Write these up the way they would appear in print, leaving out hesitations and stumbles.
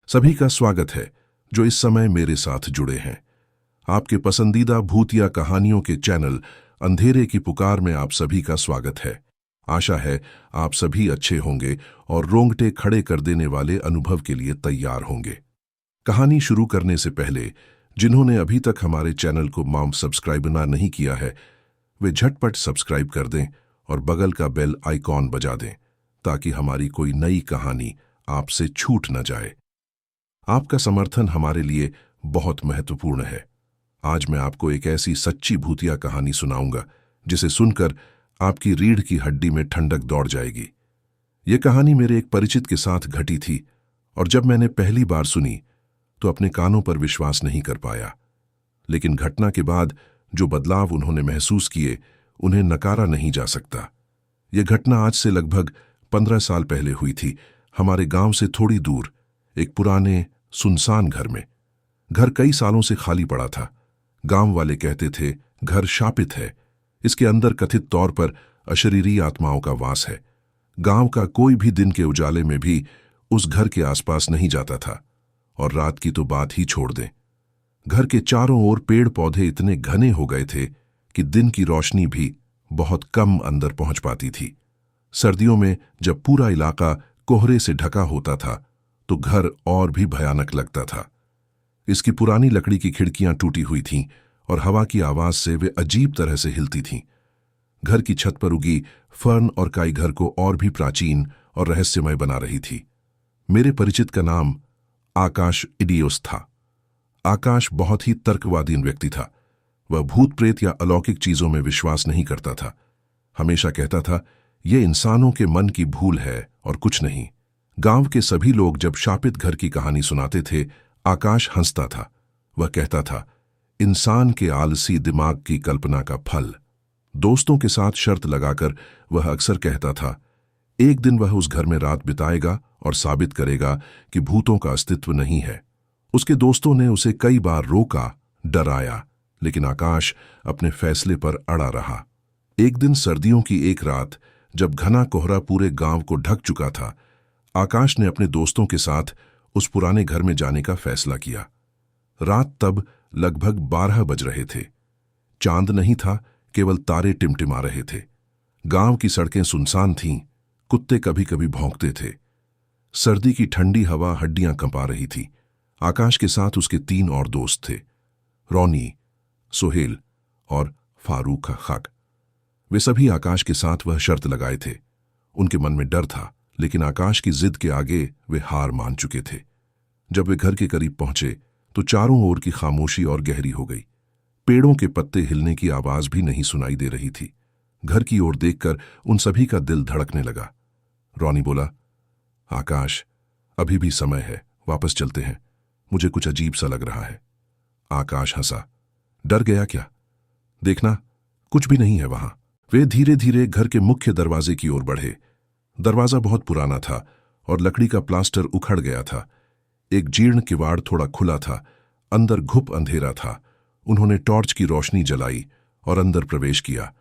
सभी का स्वागत है जो इस समय मेरे साथ जुड़े हैं। आपके पसंदीदा भूतिया कहानियों के चैनल अंधेरे की पुकार में आप सभी का स्वागत है। आशा है आप सभी अच्छे होंगे और रोंगटे खड़े कर देने वाले अनुभव के लिए तैयार होंगे। कहानी शुरू करने से पहले जिन्होंने अभी तक हमारे चैनल को सब्सक्राइब नहीं किया है, वे झटपट सब्सक्राइब कर दें और बगल का बेल आइकॉन बजा दें ताकि हमारी कोई नई कहानी आपसे छूट न जाए। आपका समर्थन हमारे लिए बहुत महत्वपूर्ण है। आज मैं आपको एक ऐसी सच्ची भूतिया कहानी सुनाऊंगा जिसे सुनकर आपकी रीढ़ की हड्डी में ठंडक दौड़ जाएगी। यह कहानी मेरे एक परिचित के साथ घटी थी और जब मैंने पहली बार सुनी तो अपने कानों पर विश्वास नहीं कर पाया। लेकिन घटना के बाद जो बदलाव उन्होंने महसूस किए उन्हें नकारा नहीं जा सकता। यह घटना आज से लगभग 15 साल पहले हुई थी, हमारे गांव से थोड़ी दूर एक पुराने सुनसान घर में। घर कई सालों से खाली पड़ा था। गांव वाले कहते थे घर शापित है, इसके अंदर कथित तौर पर अशरीरी आत्माओं का वास है। गांव का कोई भी दिन के उजाले में भी उस घर के आसपास नहीं जाता था और रात की तो बात ही छोड़ दें। घर के चारों ओर पेड़ पौधे इतने घने हो गए थे कि दिन की रोशनी भी बहुत कम अंदर पहुंच पाती थी। सर्दियों में जब पूरा इलाका कोहरे से ढका होता था तो घर और भी भयानक लगता था। इसकी पुरानी लकड़ी की खिड़कियां टूटी हुई थीं और हवा की आवाज से वे अजीब तरह से हिलती थीं। घर की छत पर उगी फर्न और काई घर को और भी प्राचीन और रहस्यमय बना रही थी। मेरे परिचित का नाम आकाश इडियोस था। आकाश बहुत ही तर्कवादी व्यक्ति था। वह भूत प्रेत या अलौकिक चीजों में विश्वास नहीं करता था। हमेशा कहता था यह इंसानों के मन की भूल है और कुछ नहीं। गांव के सभी लोग जब शापित घर की कहानी सुनाते थे, आकाश हंसता था। वह कहता था इंसान के आलसी दिमाग की कल्पना का फल। दोस्तों के साथ शर्त लगाकर वह अक्सर कहता था एक दिन वह उस घर में रात बिताएगा और साबित करेगा कि भूतों का अस्तित्व नहीं है। उसके दोस्तों ने उसे कई बार रोका, डराया, लेकिन आकाश अपने फैसले पर अड़ा रहा। एक दिन सर्दियों की एक रात जब घना कोहरा पूरे गांव को ढक चुका था, आकाश ने अपने दोस्तों के साथ उस पुराने घर में जाने का फैसला किया। रात तब लगभग 12 बज रहे थे। चांद नहीं था, केवल तारे टिमटिमा रहे थे। गांव की सड़कें सुनसान थीं, कुत्ते कभी कभी भौंकते थे। सर्दी की ठंडी हवा हड्डियां कंपा रही थी। आकाश के साथ उसके 3 और दोस्त थे, रोनी, सोहेल और फारूक खाक। वे सभी आकाश के साथ वह शर्त लगाए थे। उनके मन में डर था, लेकिन आकाश की जिद के आगे वे हार मान चुके थे। जब वे घर के करीब पहुंचे तो चारों ओर की खामोशी और गहरी हो गई। पेड़ों के पत्ते हिलने की आवाज भी नहीं सुनाई दे रही थी। घर की ओर देखकर उन सभी का दिल धड़कने लगा। रोनी बोला, आकाश, अभी भी समय है, वापस चलते हैं। मुझे कुछ अजीब सा लग रहा है। आकाश हंसा, डर गया क्या? देखना, कुछ भी नहीं है वहां। वे धीरे धीरे घर के मुख्य दरवाजे की ओर बढ़े। दरवाजा बहुत पुराना था और लकड़ी का प्लास्टर उखड़ गया था। एक जीर्ण किवाड़ थोड़ा खुला था। अंदर घुप अंधेरा था। उन्होंने टॉर्च की रोशनी जलाई और अंदर प्रवेश किया।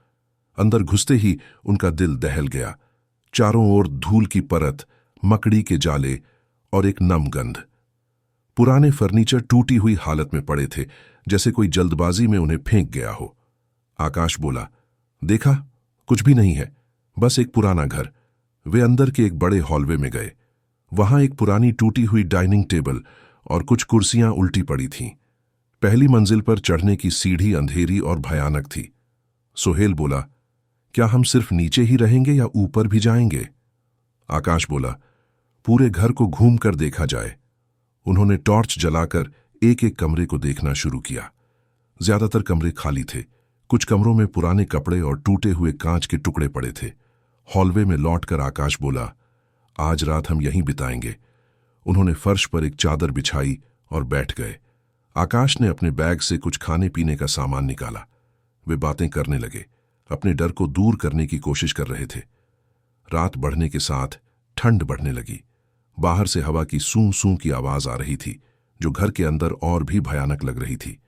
अंदर घुसते ही उनका दिल दहल गया। चारों ओर धूल की परत, मकड़ी के जाले और एक नम गंध। पुराने फर्नीचर टूटी हुई हालत में पड़े थे, जैसे कोई जल्दबाजी में उन्हें फेंक गया हो। आकाश बोला, देखा, कुछ भी नहीं है, बस एक पुराना घर। वे अंदर के एक बड़े हॉलवे में गए। वहां एक पुरानी टूटी हुई डाइनिंग टेबल और कुछ कुर्सियां उल्टी पड़ी थीं। पहली मंजिल पर चढ़ने की सीढ़ी अंधेरी और भयानक थी। सोहेल बोला, क्या हम सिर्फ नीचे ही रहेंगे या ऊपर भी जाएंगे? आकाश बोला, पूरे घर को घूम कर देखा जाए। उन्होंने टॉर्च जलाकर एक एक कमरे को देखना शुरू किया। ज्यादातर कमरे खाली थे। कुछ कमरों में पुराने कपड़े और टूटे हुए कांच के टुकड़े पड़े थे। हॉलवे में लौटकर आकाश बोला, आज रात हम यहीं बिताएंगे। उन्होंने फर्श पर एक चादर बिछाई और बैठ गए। आकाश ने अपने बैग से कुछ खाने पीने का सामान निकाला। वे बातें करने लगे, अपने डर को दूर करने की कोशिश कर रहे थे। रात बढ़ने के साथ ठंड बढ़ने लगी। बाहर से हवा की सूं सूं की आवाज आ रही थी, जो घर के अंदर और भी भयानक लग रही थी।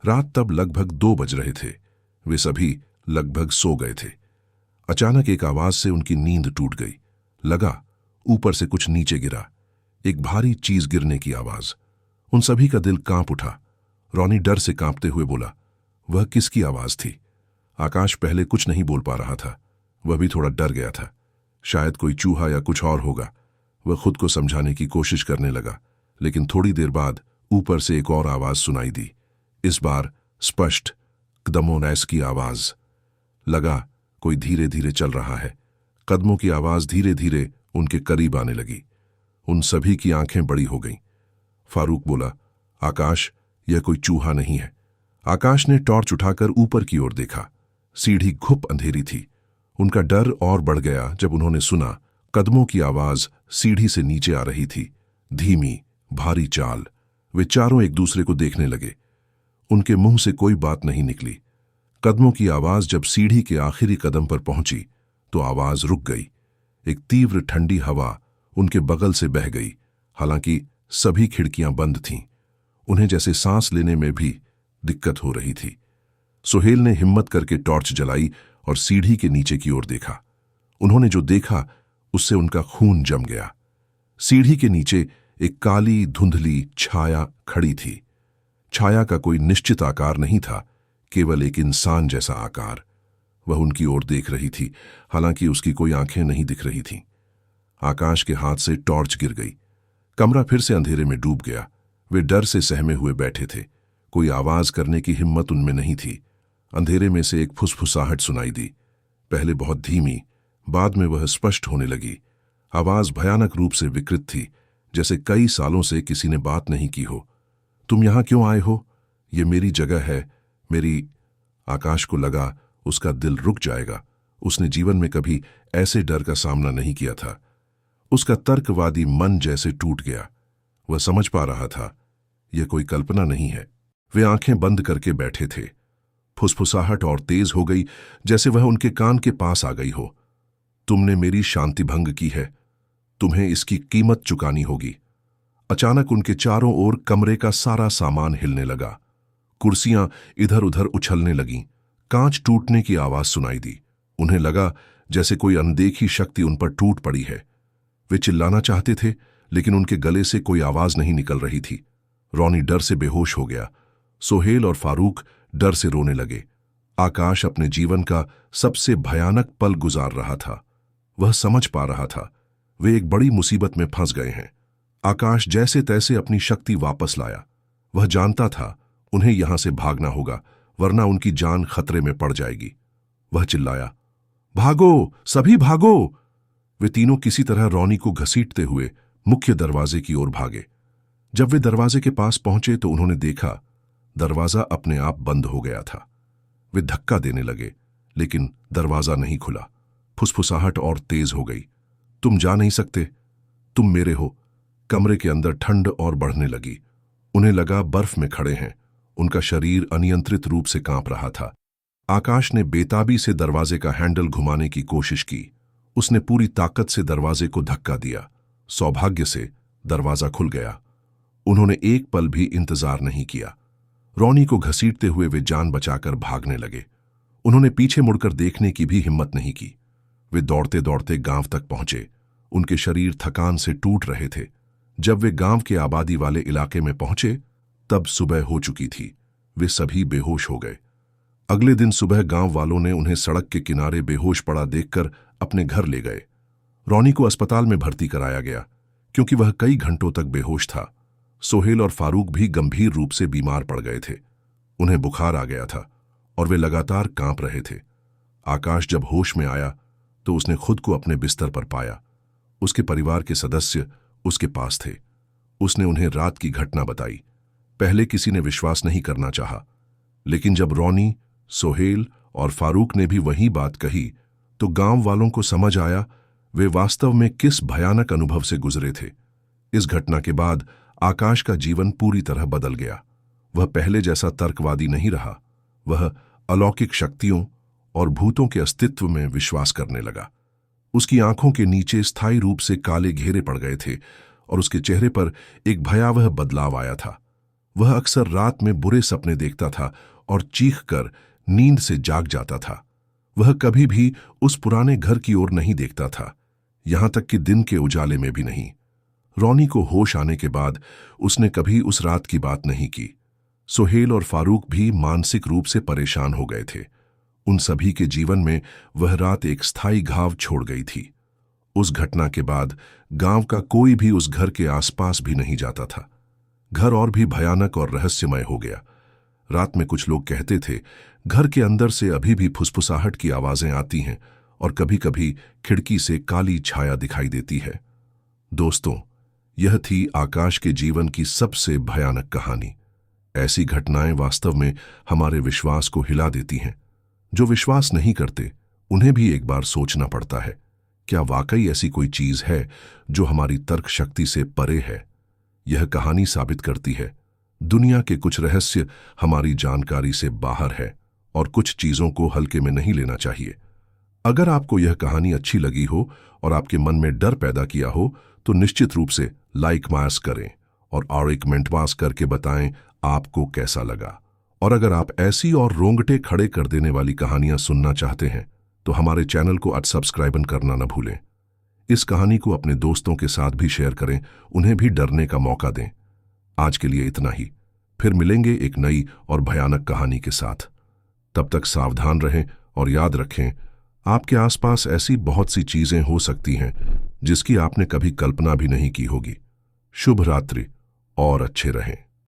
रात तब लगभग 2 बज रहे थे। वे सभी लगभग सो गए थे। अचानक एक आवाज से उनकी नींद टूट गई। लगा ऊपर से कुछ नीचे गिरा। एक भारी चीज गिरने की आवाज। उन सभी का दिल कांप उठा। रॉनी डर से कांपते हुए बोला, वह किसकी आवाज थी? आकाश पहले कुछ नहीं बोल पा रहा था। वह भी थोड़ा डर गया था। शायद कोई चूहा या कुछ और होगा। वह खुद को समझाने की कोशिश करने लगा, लेकिन थोड़ी देर बाद ऊपर से एक और आवाज सुनाई दी। इस बार स्पष्ट, कदमों रैस की आवाज। लगा कोई धीरे धीरे चल रहा है। कदमों की आवाज धीरे धीरे उनके करीब आने लगी। उन सभी की आंखें बड़ी हो गईं। फारूक बोला, आकाश, यह कोई चूहा नहीं है। आकाश ने टॉर्च उठाकर ऊपर की ओर देखा। सीढ़ी घुप अंधेरी थी। उनका डर और बढ़ गया जब उन्होंने सुना कदमों की आवाज सीढ़ी से नीचे आ रही थी। धीमी, भारी चाल। वे चारों एक दूसरे को देखने लगे। उनके मुंह से कोई बात नहीं निकली। कदमों की आवाज जब सीढ़ी के आखिरी कदम पर पहुंची तो आवाज रुक गई। एक तीव्र ठंडी हवा उनके बगल से बह गई। हालांकि सभी खिड़कियां बंद थीं। उन्हें जैसे सांस लेने में भी दिक्कत हो रही थी। सुहेल ने हिम्मत करके टॉर्च जलाई और सीढ़ी के नीचे की ओर देखा। उन्होंने जो देखा उससे उनका खून जम गया। सीढ़ी के नीचे एक काली धुंधली छाया खड़ी थी। छाया का कोई निश्चित आकार नहीं था, केवल एक इंसान जैसा आकार। वह उनकी ओर देख रही थी, हालांकि उसकी कोई आंखें नहीं दिख रही थीं। आकाश के हाथ से टॉर्च गिर गई। कमरा फिर से अंधेरे में डूब गया। वे डर से सहमे हुए बैठे थे। कोई आवाज करने की हिम्मत उनमें नहीं थी। अंधेरे में से एक फुसफुसाहट सुनाई दी। पहले बहुत धीमी, बाद में वह स्पष्ट होने लगी। आवाज भयानक रूप से विकृत थी, जैसे कई सालों से किसी ने बात नहीं की हो। तुम यहां क्यों आए हो? ये मेरी जगह है, मेरी। आकाश को लगा उसका दिल रुक जाएगा। उसने जीवन में कभी ऐसे डर का सामना नहीं किया था। उसका तर्कवादी मन जैसे टूट गया। वह समझ पा रहा था यह कोई कल्पना नहीं है। वे आंखें बंद करके बैठे थे। फुसफुसाहट और तेज हो गई, जैसे वह उनके कान के पास आ गई हो। तुमने मेरी शांति भंग की है, तुम्हें इसकी कीमत चुकानी होगी। अचानक उनके चारों ओर कमरे का सारा सामान हिलने लगा। कुर्सियां इधर उधर उछलने लगीं। कांच टूटने की आवाज सुनाई दी। उन्हें लगा जैसे कोई अनदेखी शक्ति उन पर टूट पड़ी है। वे चिल्लाना चाहते थे, लेकिन उनके गले से कोई आवाज नहीं निकल रही थी। रॉनी डर से बेहोश हो गया। सोहेल और फारूक डर से रोने लगे। आकाश अपने जीवन का सबसे भयानक पल गुजार रहा था। वह समझ पा रहा था वे एक बड़ी मुसीबत में फंस गए हैं। आकाश जैसे तैसे अपनी शक्ति वापस लाया। वह जानता था उन्हें यहां से भागना होगा, वरना उनकी जान खतरे में पड़ जाएगी। वह चिल्लाया, भागो, सभी भागो। वे तीनों किसी तरह रॉनी को घसीटते हुए मुख्य दरवाजे की ओर भागे। जब वे दरवाजे के पास पहुंचे तो उन्होंने देखा दरवाजा अपने आप बंद हो गया था। वे धक्का देने लगे, लेकिन दरवाजा नहीं खुला। फुसफुसाहट और तेज हो गई। तुम जा नहीं सकते, तुम मेरे हो। कमरे के अंदर ठंड और बढ़ने लगी। उन्हें लगा बर्फ में खड़े हैं। उनका शरीर अनियंत्रित रूप से कांप रहा था। आकाश ने बेताबी से दरवाजे का हैंडल घुमाने की कोशिश की। उसने पूरी ताकत से दरवाजे को धक्का दिया। सौभाग्य से दरवाजा खुल गया। उन्होंने एक पल भी इंतजार नहीं किया। रॉनी को घसीटते हुए वे जान बचाकर भागने लगे। उन्होंने पीछे मुड़कर देखने की भी हिम्मत नहीं की। वे दौड़ते दौड़ते गांव तक पहुंचे। उनके शरीर थकान से टूट रहे थे। जब वे गांव के आबादी वाले इलाके में पहुंचे तब सुबह हो चुकी थी। वे सभी बेहोश हो गए। अगले दिन सुबह गांव वालों ने उन्हें सड़क के किनारे बेहोश पड़ा देखकर अपने घर ले गए। रॉनी को अस्पताल में भर्ती कराया गया, क्योंकि वह कई घंटों तक बेहोश था। सोहेल और फारूक भी गंभीर रूप से बीमार पड़ गए थे। उन्हें बुखार आ गया था और वे लगातार कांप रहे थे। आकाश जब होश में आया तो उसने खुद को अपने बिस्तर पर पाया। उसके परिवार के सदस्य उसके पास थे। उसने उन्हें रात की घटना बताई। पहले किसी ने विश्वास नहीं करना चाहा, लेकिन जब रॉनी, सोहेल और फारूक ने भी वही बात कही तो गांव वालों को समझ आया वे वास्तव में किस भयानक अनुभव से गुजरे थे। इस घटना के बाद आकाश का जीवन पूरी तरह बदल गया। वह पहले जैसा तर्कवादी नहीं रहा। वह अलौकिक शक्तियों और भूतों के अस्तित्व में विश्वास करने लगा। उसकी आंखों के नीचे स्थायी रूप से काले घेरे पड़ गए थे और उसके चेहरे पर एक भयावह बदलाव आया था। वह अक्सर रात में बुरे सपने देखता था और चीखकर नींद से जाग जाता था। वह कभी भी उस पुराने घर की ओर नहीं देखता था, यहां तक कि दिन के उजाले में भी नहीं। रोनी को होश आने के बाद उसने कभी उस रात की बात नहीं की। सुहेल और फारूक भी मानसिक रूप से परेशान हो गए थे। उन सभी के जीवन में वह रात एक स्थायी घाव छोड़ गई थी। उस घटना के बाद गांव का कोई भी उस घर के आसपास भी नहीं जाता था। घर और भी भयानक और रहस्यमय हो गया। रात में कुछ लोग कहते थे घर के अंदर से अभी भी फुसफुसाहट की आवाजें आती हैं और कभी-कभी खिड़की से काली छाया दिखाई देती है। दोस्तों, यह थी आकाश के जीवन की सबसे भयानक कहानी। ऐसी घटनाएं वास्तव में हमारे विश्वास को हिला देती हैं। जो विश्वास नहीं करते उन्हें भी एक बार सोचना पड़ता है, क्या वाकई ऐसी कोई चीज है जो हमारी तर्क शक्ति से परे है। यह कहानी साबित करती है दुनिया के कुछ रहस्य हमारी जानकारी से बाहर है और कुछ चीजों को हल्के में नहीं लेना चाहिए। अगर आपको यह कहानी अच्छी लगी हो और आपके मन में डर पैदा किया हो तो निश्चित रूप से लाइक मार्स करें और एक कमेंट पास करके बताएं आपको कैसा लगा। और अगर आप ऐसी और रोंगटे खड़े कर देने वाली कहानियां सुनना चाहते हैं तो हमारे चैनल को आज सब्सक्राइब करना न भूलें। इस कहानी को अपने दोस्तों के साथ भी शेयर करें, उन्हें भी डरने का मौका दें। आज के लिए इतना ही, फिर मिलेंगे एक नई और भयानक कहानी के साथ। तब तक सावधान रहें और याद रखें, आपके आसपास ऐसी बहुत सी चीजें हो सकती हैं जिसकी आपने कभी कल्पना भी नहीं की होगी। शुभ रात्रि और अच्छे रहें।